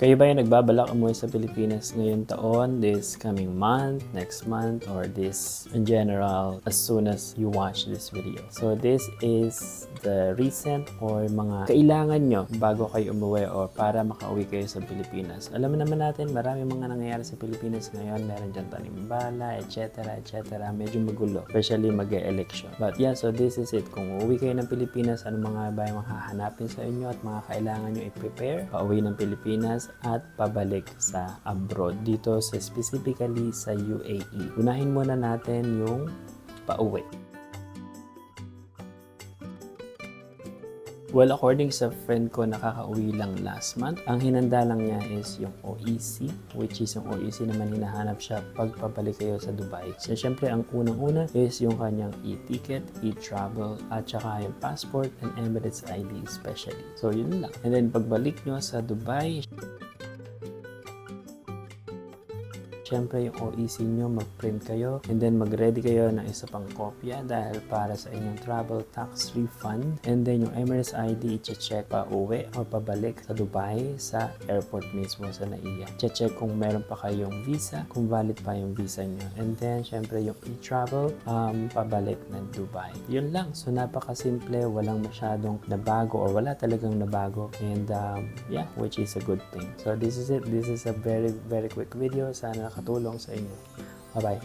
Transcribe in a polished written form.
Kayo ba yung nagbabalak umuwi sa Pilipinas ngayong taon, this coming month, next month, or this in general as soon as you watch this video? So this is the recent or mga kailangan nyo bago kayo umuwi or para makauwi kayo sa Pilipinas. Alam naman natin, marami mga nangyayari sa Pilipinas ngayon. Meron dyan tanimbala, etc. etc. Medyo magulo, especially mag-e-election. But yeah, so this is it. Kung uuwi kayo ng Pilipinas, ano mga ba yung hahanapin sa inyo at mga kailangan nyo i-prepare pauwi ng Pilipinas at pabalik sa abroad dito sa specifically sa UAE. Unahin muna natin yung pauwi. Well, according sa friend ko nakakauwi lang last month, ang hinanda lang niya is yung OEC, which is yung OEC naman hinahanap siya pag pabalik kayo sa Dubai. So, syempre, ang unang-una is yung kanyang e-ticket, e-travel, at saka yung passport and Emirates ID especially. So, yun lang. And then, pagbalik nyo sa Dubai, syempre yung OEC nyo, mag-print kayo and then mag-ready kayo ng isa pang kopya dahil para sa inyong travel tax refund, and then yung Emirates ID i-check pa uwi o pabalik sa Dubai sa airport mismo sa NAIA. I-check kung meron pa kayong visa, kung valid pa yung visa nyo, and then syempre yung e-travel pabalik ng Dubai. Yun lang. So napakasimple, walang masyadong nabago or wala talagang nabago, and yeah, which is a good thing. So this is it. This is a very quick video. Sana nakatulong sa inyo. Bye-bye.